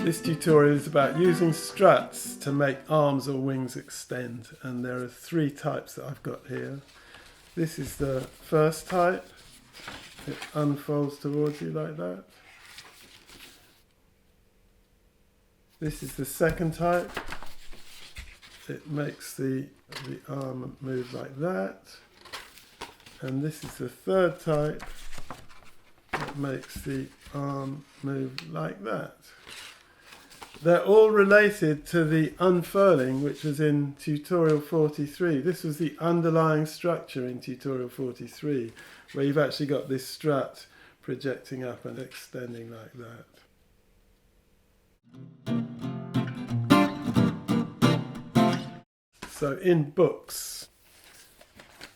This tutorial is about using struts to make arms or wings extend, and there are three types that I've got here. This is the first type. It unfolds towards you like that. This is the second type. It makes the arm move like that. And this is the third type. It makes the arm move like that. They're all related to the unfurling, which was in tutorial 43. This was the underlying structure in tutorial 43, where you've actually got this strut projecting up and extending like that. So in books,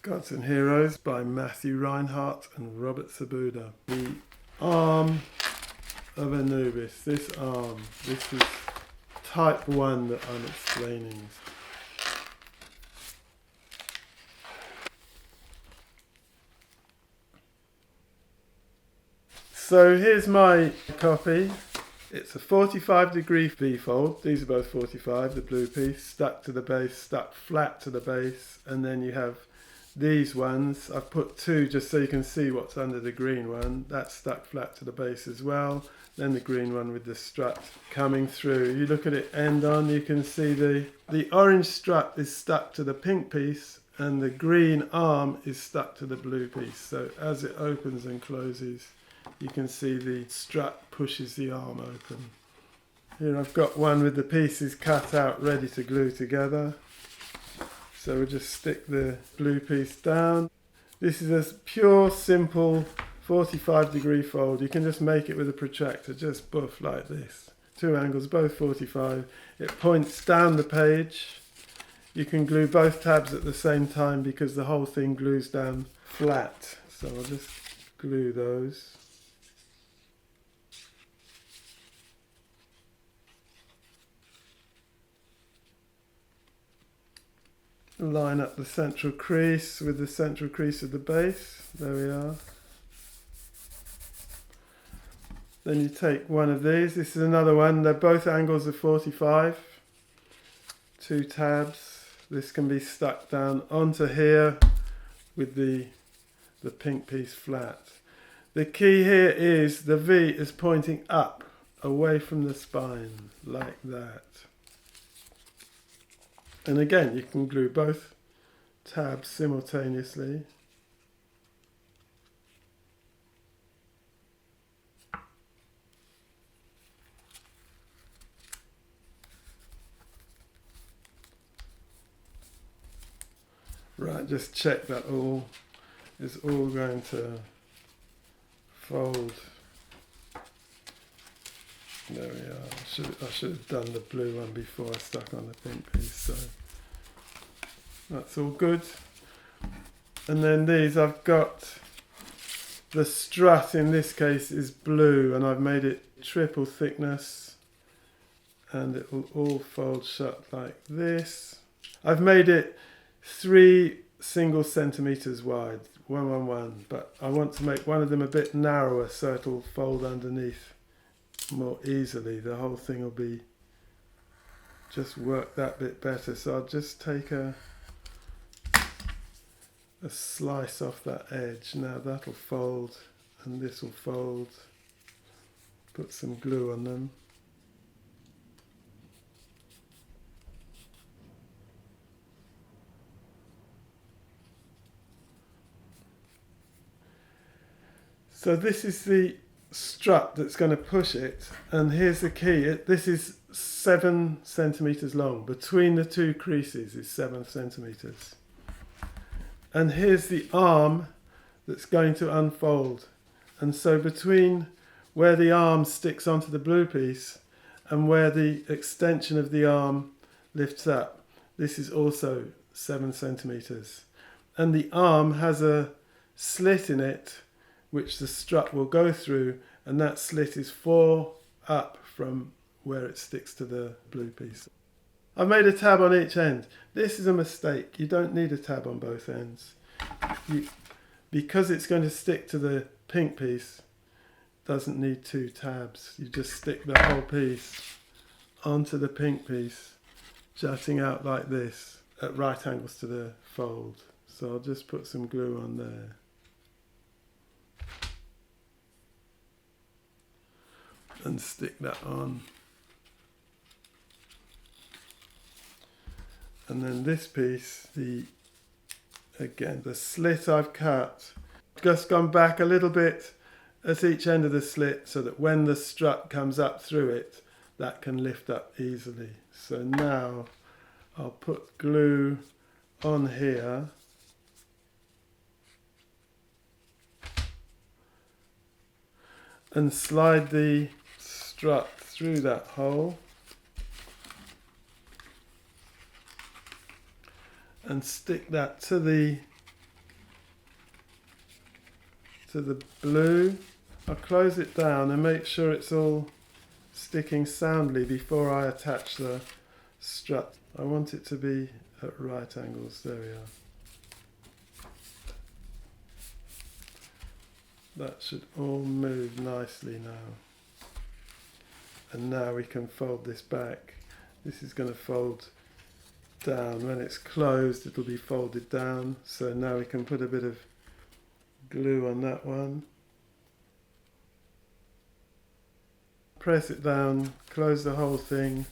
Gods and Heroes by Matthew Reinhardt and Robert Sabuda. The arm of Anubis, this arm, this is type 1 that I'm explaining. So here's my copy. It's a 45-degree V-fold. These are both 45, the blue piece, stuck to the base, stuck flat to the base, and then you have these ones. I've put two just so you can see what's under the green one. That's stuck flat to the base as well. Then the green one with the strut coming through. You look at it end on, you can see the orange strut is stuck to the pink piece and the green arm is stuck to the blue piece. So as it opens and closes, you can see the strut pushes the arm open. Here I've got one with the pieces cut out ready to glue together. So we'll just stick the blue piece down. This is a pure, simple 45-degree fold. You can just make it with a protractor, just buff like this. Two angles, both 45. It points down the page. You can glue both tabs at the same time because the whole thing glues down flat. So I'll just glue those. Line up the central crease with the central crease of the base. There we are. Then you take one of these. This is another one. They're both angles of 45. Two tabs. This can be stuck down onto here with the pink piece flat. The key here is the V is pointing up, away from the spine, like that. And again, you can glue both tabs simultaneously. Right, just check that all is all going to fold. There we are. I should have done the blue one before I stuck on the pink piece, so that's all good. And then these, I've got the strut in this case is blue and I've made it triple thickness and it will all fold shut like this. I've made it 3 single centimeters wide, 111, but I want to make one of them a bit narrower so it'll fold underneath more easily. The whole thing will be just work that bit better. So I'll just take a slice off that edge. Now that'll fold and this will fold. Put some glue on them. So this is the strut that's going to push it, and here's the key. This is 7 centimeters long. Between the two creases is 7 centimeters. And here's the arm that's going to unfold. And so between where the arm sticks onto the blue piece and where the extension of the arm lifts up, this is also 7 centimeters. And the arm has a slit in it which the strut will go through, and that slit is 4 up from where it sticks to the blue piece. I've made a tab on each end. This is a mistake. You don't need a tab on both ends. Because it's going to stick to the pink piece, doesn't need 2 tabs. You just stick the whole piece onto the pink piece, jutting out like this at right angles to the fold. So I'll just put some glue on there. And stick that on. And then this piece, the slit I've cut, just gone back a little bit at each end of the slit so that when the strut comes up through it, that can lift up easily. So now I'll put glue on here. And slide the strut through that hole. And stick that to the blue. I'll close it down and make sure it's all sticking soundly before I attach the strut. I want it to be at right angles. There we are. That should all move nicely now. And now we can fold this back. This is going to fold down. When it's closed, it'll be folded down. So now we can put a bit of glue on that one. Press it down, close the whole thing,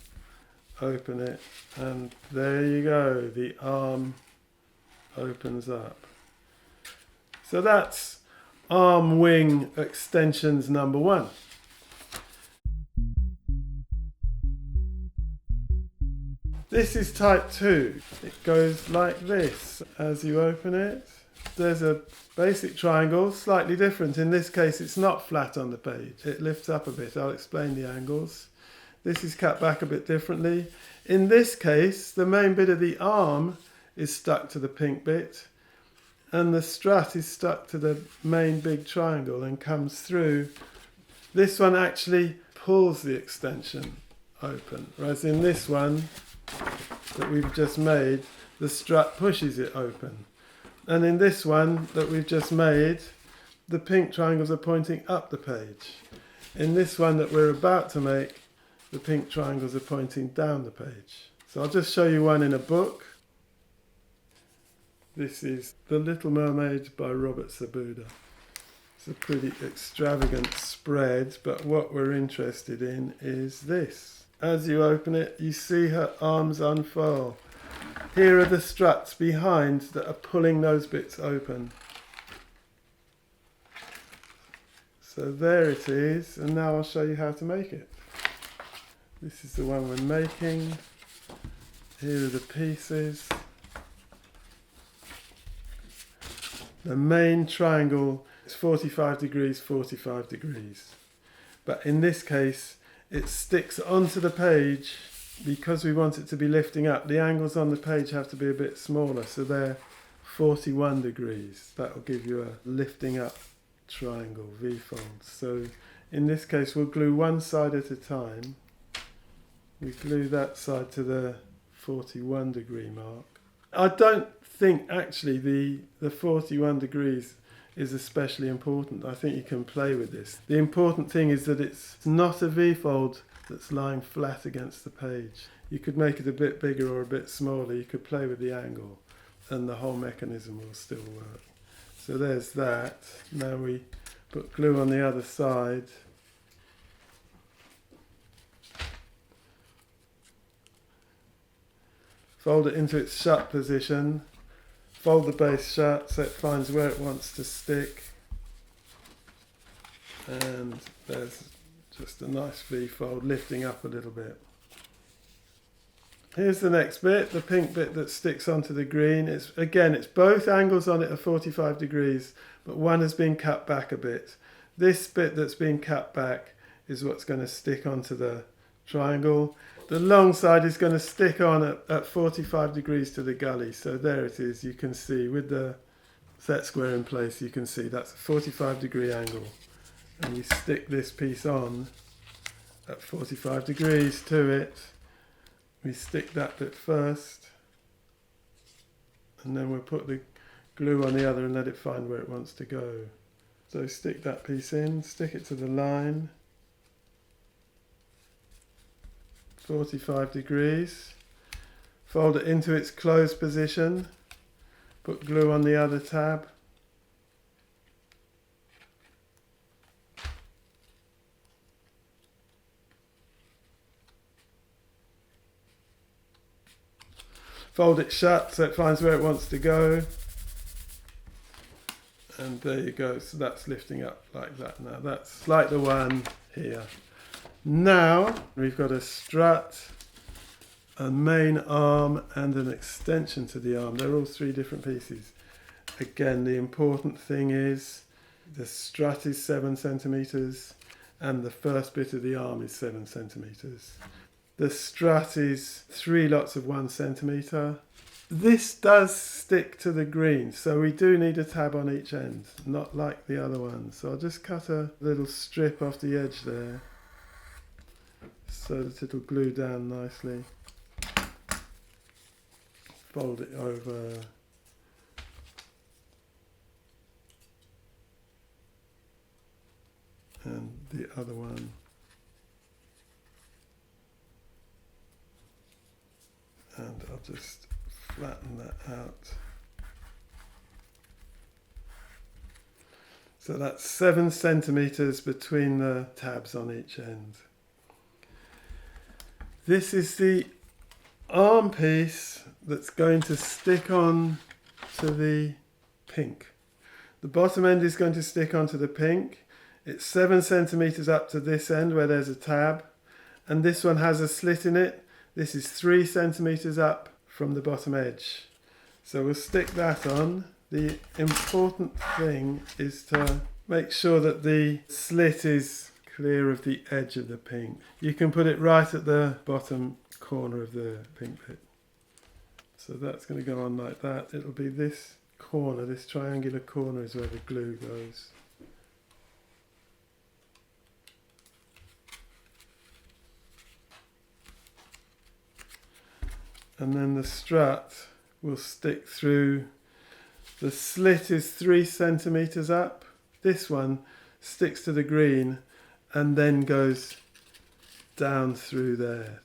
open it, and there you go. The arm opens up. So that's arm wing extensions number 1. This is type 2. It goes like this. As you open it, there's a basic triangle, slightly different. In this case, it's not flat on the page. It lifts up a bit. I'll explain the angles. This is cut back a bit differently. In this case, the main bit of the arm is stuck to the pink bit, and the strut is stuck to the main big triangle and comes through. This one actually pulls the extension open, whereas in this one that we've just made, the strut pushes it open. And in this one that we've just made, the pink triangles are pointing up the page. In this one that we're about to make, the pink triangles are pointing down the page. So I'll just show you one in a book. This is The Little Mermaid by Robert Sabuda. It's a pretty extravagant spread, but what we're interested in is this. As you open it, you see her arms unfurl. Here are the struts behind that are pulling those bits open. So there it is, and now I'll show you how to make it. This is the one we're making. Here are the pieces. The main triangle is 45 degrees, 45 degrees. But in this case, it sticks onto the page because we want it to be lifting up. The angles on the page have to be a bit smaller, so they're 41 degrees. That will give you a lifting up triangle, V-fold. So in this case, we'll glue one side at a time. We glue that side to the 41 degree mark. I don't think actually the 41 degrees is especially important. I think you can play with this. The important thing is that it's not a V-fold that's lying flat against the page. You could make it a bit bigger or a bit smaller. You could play with the angle and the whole mechanism will still work. So there's that. Now we put glue on the other side. Fold it into its shut position. Fold the base shut so it finds where it wants to stick. And there's just a nice V-fold lifting up a little bit. Here's the next bit, the pink bit that sticks onto the green. It's both angles on it are 45 degrees, but one has been cut back a bit. This bit that's been cut back is what's going to stick onto the triangle. The long side is going to stick on at 45 degrees to the gully. So there it is. You can see with the set square in place, you can see that's a 45 degree angle. And you stick this piece on at 45 degrees to it. We stick that bit first. And then we'll put the glue on the other and let it find where it wants to go. So stick that piece in, stick it to the line. 45 degrees. Fold it into its closed position. Put glue on the other tab. Fold it shut so it finds where it wants to go. And there you go, so that's lifting up like that now. That's like the one here. Now we've got a strut, a main arm and an extension to the arm. They're all three different pieces. Again, the important thing is the strut is 7 centimeters and the first bit of the arm is 7 centimeters. The strut is 3 lots of 1 centimeter. This does stick to the green, so we do need a tab on each end, not like the other ones. So I'll just cut a little strip off the edge there so that it'll glue down nicely. Fold it over. And the other one. And I'll just flatten that out. So that's 7 centimeters between the tabs on each end. This is the arm piece that's going to stick on to the pink. The bottom end is going to stick onto the pink. It's 7 centimeters up to this end where there's a tab, and this one has a slit in it. This is 3 centimeters up from the bottom edge. So we'll stick that on. The important thing is to make sure that the slit is clear of the edge of the pink. You can put it right at the bottom corner of the pink bit. So that's going to go on like that. It'll be this corner, this triangular corner is where the glue goes. And then the strut will stick through. The slit is 3 centimeters up. This one sticks to the green and then goes down through there.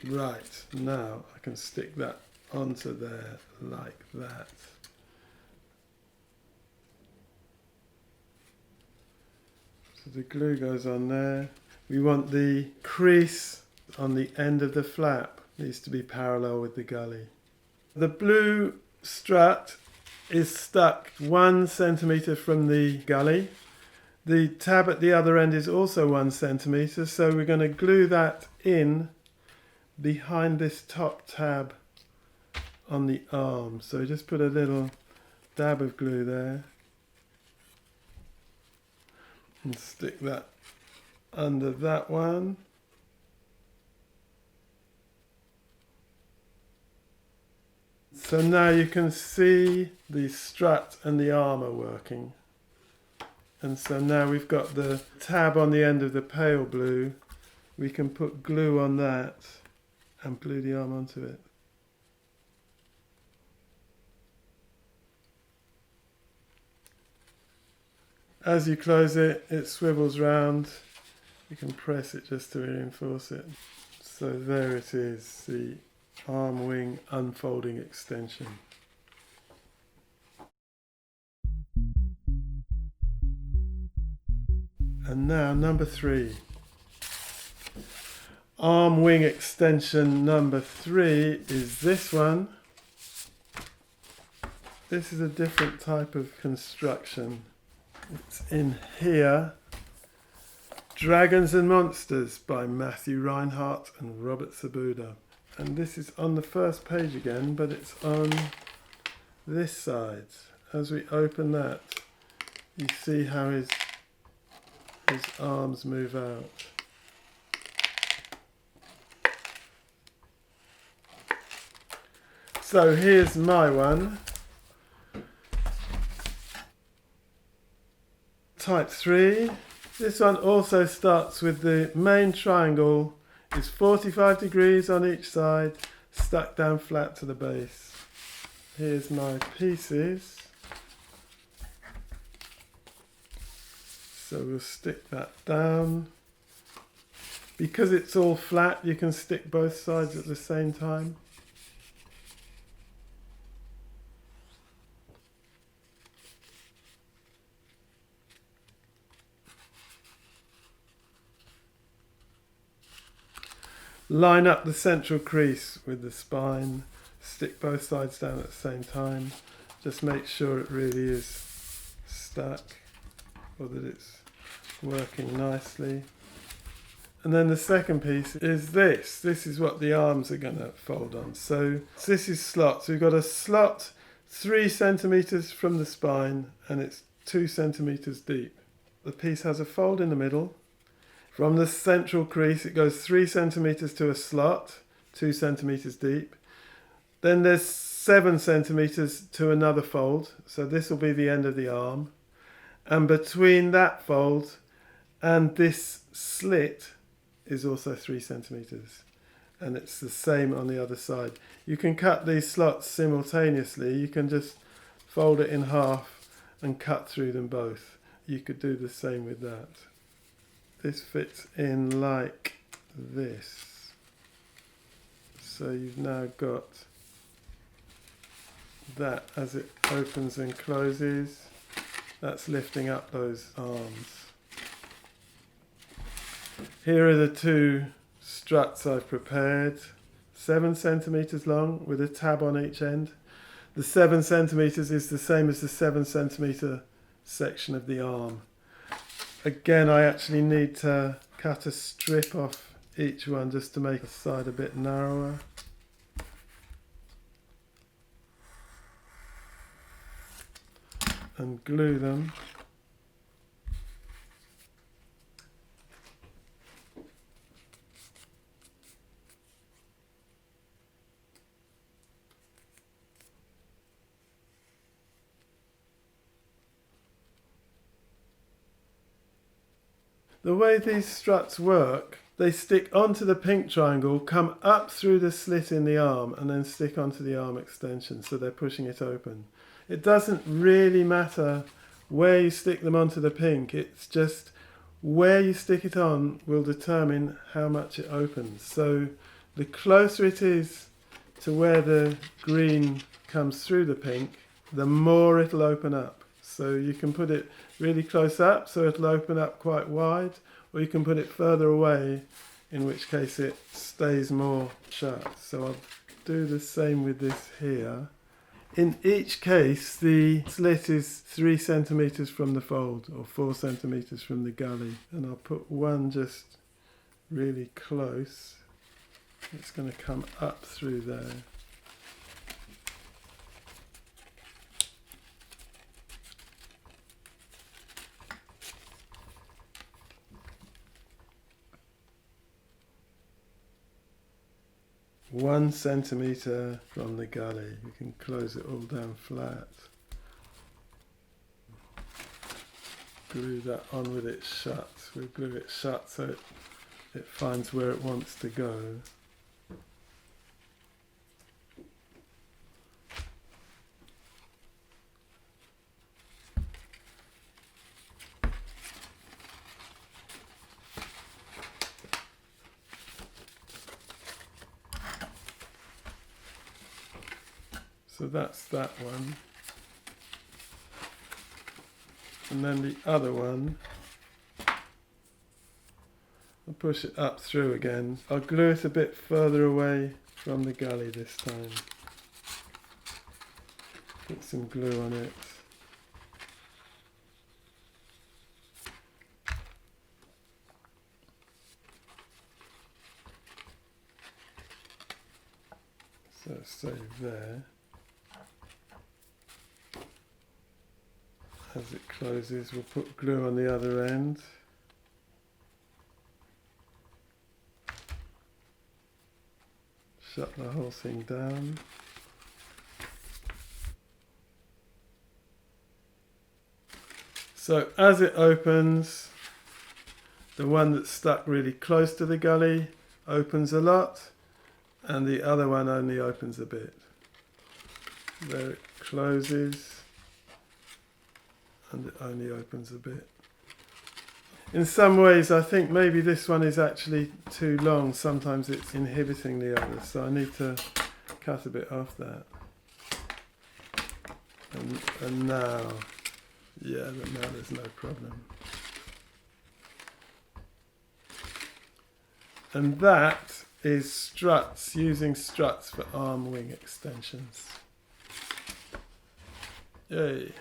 Right, now I can stick that onto there like that. So the glue goes on there. We want the crease on the end of the flap needs to be parallel with the gully. The blue strut is stuck 1 centimeter from the gully. The tab at the other end is also 1 centimeter, so we're going to glue that in behind this top tab on the arm. So just put a little dab of glue there and stick that under that one. So now you can see the strut and the arm are working. And so now we've got the tab on the end of the pale blue. We can put glue on that and glue the arm onto it. As you close it, it swivels round. You can press it just to reinforce it. So there it is, the arm wing unfolding extension. And now number 3. Arm wing extension number 3 is this one. This is a different type of construction. It's in here. Dragons and Monsters by Matthew Reinhardt and Robert Sabuda. And this is on the first page again, but it's on this side. As we open that, you see how his arms move out. So here's my one. Type 3. This one also starts with the main triangle is 45 degrees on each side, stuck down flat to the base. Here's my pieces. So we'll stick that down Because it's all flat, you can stick both sides at the same time. Line up the central crease with the spine, stick both sides down at the same time. Just make sure it really is stuck, or that it's working nicely. And then the second piece is this. This is what the arms are going to fold on. So this is slots. We've got a slot 3 centimeters from the spine, and it's 2 centimeters deep. The piece has a fold in the middle. From the central crease, it goes 3 centimeters to a slot, 2 centimeters deep. Then there's 7 centimeters to another fold. So this will be the end of the arm. And between that fold and this slit is also 3 centimeters. And it's the same on the other side. You can cut these slots simultaneously. You can just fold it in half and cut through them both. You could do the same with that. This fits in like this. So you've now got that as it opens and closes. That's lifting up those arms. Here are the 2 struts I've prepared. 7 centimeters long with a tab on each end. The 7 centimeters is the same as the 7 centimeter section of the arm. Again, I actually need to cut a strip off each one just to make the side a bit narrower. And glue them. The way these struts work, they stick onto the pink triangle, come up through the slit in the arm, and then stick onto the arm extension, so they're pushing it open. It doesn't really matter where you stick them onto the pink, it's just where you stick it on will determine how much it opens. So the closer it is to where the green comes through the pink, the more it'll open up. So you can put it really close up, so it'll open up quite wide, or you can put it further away, in which case it stays more shut. So I'll do the same with this here. In each case, the slit is 3 centimeters from the fold, or 4 centimeters from the gully. And I'll put one just really close. It's going to come up through there. One centimeter from the gully. You can close it all down flat. Glue that on with it shut. We'll glue it shut so it finds where it wants to go. So that's that one. And then the other one, I'll push it up through again. I'll glue it a bit further away from the gully this time. Put some glue on it. So save there. As it closes, we'll put glue on the other end. Shut the whole thing down. So as it opens, the one that's stuck really close to the gully opens a lot, and the other one only opens a bit. There it closes. And it only opens a bit. In some ways, I think maybe this one is actually too long. Sometimes it's inhibiting the others, so I need to cut a bit off that. And now, yeah, but now there's no problem. And that is struts, using struts for arm wing extensions. Yay!